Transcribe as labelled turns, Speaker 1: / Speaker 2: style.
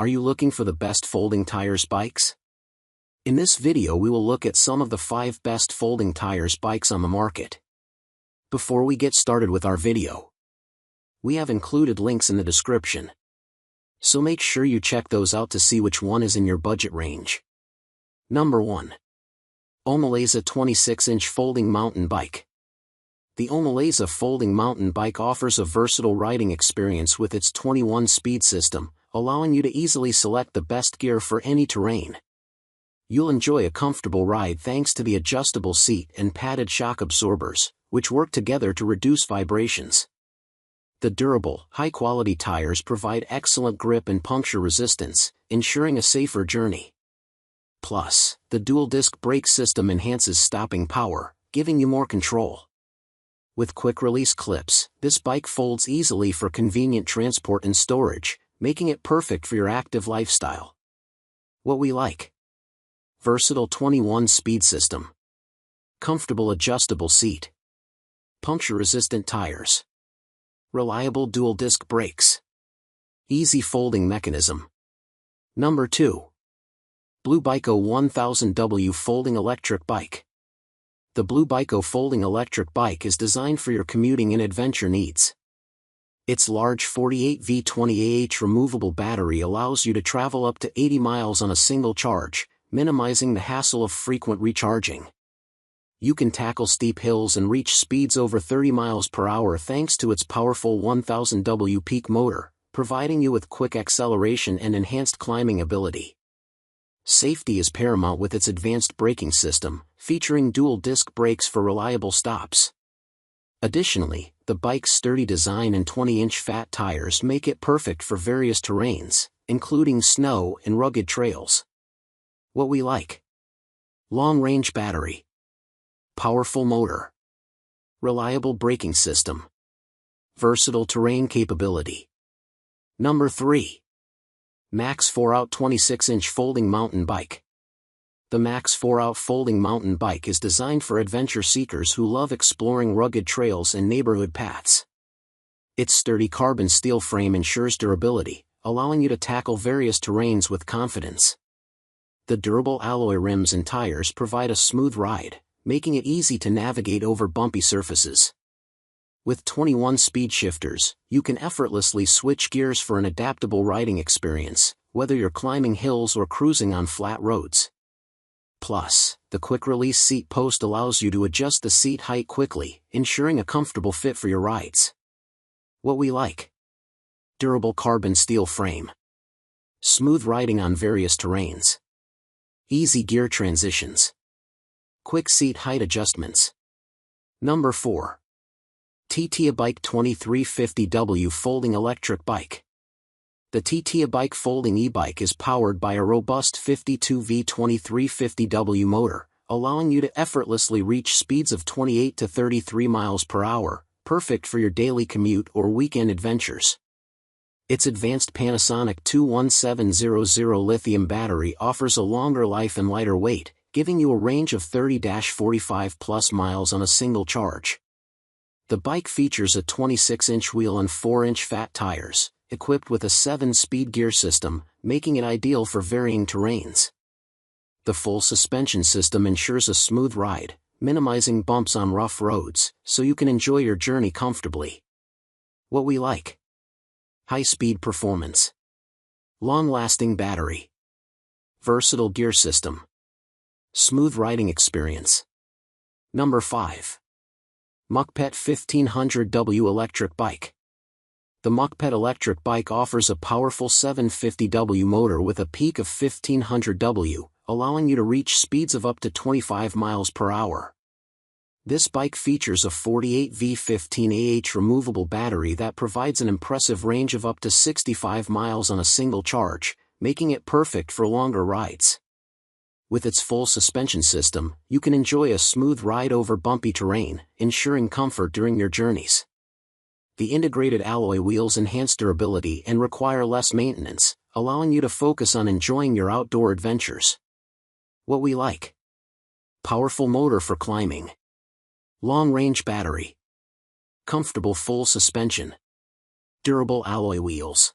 Speaker 1: Are you looking for the best folding tires bikes? In this video we will look at some of the 5 best folding tires bikes on the market. Before we get started with our video, we have included links in the description, so make sure you check those out to see which one is in your budget range. Number 1. Omelaza 26-inch folding mountain bike. The Omelaza folding mountain bike offers a versatile riding experience with its 21-speed system, allowing you to easily select the best gear for any terrain. You'll enjoy a comfortable ride thanks to the adjustable seat and padded shock absorbers, which work together to reduce vibrations. The durable, high-quality tires provide excellent grip and puncture resistance, ensuring a safer journey. Plus, the dual-disc brake system enhances stopping power, giving you more control. With quick-release clips, this bike folds easily for convenient transport and storage, making it perfect for your active lifestyle. What we like: versatile 21-speed system, comfortable adjustable seat, puncture-resistant tires, reliable dual-disc brakes, easy folding mechanism. Number 2. bluebiko 1000W folding electric bike. The bluebiko folding electric bike is designed for your commuting and adventure needs. Its large 48V20Ah removable battery allows you to travel up to 80 miles on a single charge, minimizing the hassle of frequent recharging. You can tackle steep hills and reach speeds over 30 miles per hour thanks to its powerful 1000W peak motor, providing you with quick acceleration and enhanced climbing ability. Safety is paramount with its advanced braking system, featuring dual-disc brakes for reliable stops. Additionally, the bike's sturdy design and 20-inch fat tires make it perfect for various terrains, including snow and rugged trails. What we like: long-range battery, powerful motor, reliable braking system, versatile terrain capability. Number 3. Max 4-Out 26-inch folding mountain bike. The Max 4-Out folding mountain bike is designed for adventure seekers who love exploring rugged trails and neighborhood paths. Its sturdy carbon steel frame ensures durability, allowing you to tackle various terrains with confidence. The durable alloy rims and tires provide a smooth ride, making it easy to navigate over bumpy surfaces. With 21 speed shifters, you can effortlessly switch gears for an adaptable riding experience, whether you're climbing hills or cruising on flat roads. Plus, the quick-release seat post allows you to adjust the seat height quickly, ensuring a comfortable fit for your rides. What we like: durable carbon steel frame, smooth riding on various terrains, easy gear transitions, quick seat height adjustments. Number 4. TT-EBIKE 2350W folding electric bike. The TT-EBIKE folding e-bike is powered by a robust 52V2350W motor, allowing you to effortlessly reach speeds of 28 to 33 miles per hour, perfect for your daily commute or weekend adventures. Its advanced Panasonic 21700 lithium battery offers a longer life and lighter weight, giving you a range of 30-45 plus miles on a single charge. The bike features a 26-inch wheel and 4-inch fat tires, equipped with a 7-speed gear system, making it ideal for varying terrains. The full suspension system ensures a smooth ride, minimizing bumps on rough roads, so you can enjoy your journey comfortably. What we like: high-speed performance, long-lasting battery, versatile gear system, smooth riding experience. Number 5. Mukpet 1500W electric bike. The Mukpet electric bike offers a powerful 750W motor with a peak of 1500W, allowing you to reach speeds of up to 25 miles per hour. This bike features a 48V15Ah removable battery that provides an impressive range of up to 65 miles on a single charge, making it perfect for longer rides. With its full suspension system, you can enjoy a smooth ride over bumpy terrain, ensuring comfort during your journeys. The integrated alloy wheels enhance durability and require less maintenance, allowing you to focus on enjoying your outdoor adventures. What we like: powerful motor for climbing, long-range battery, comfortable full suspension, durable alloy wheels.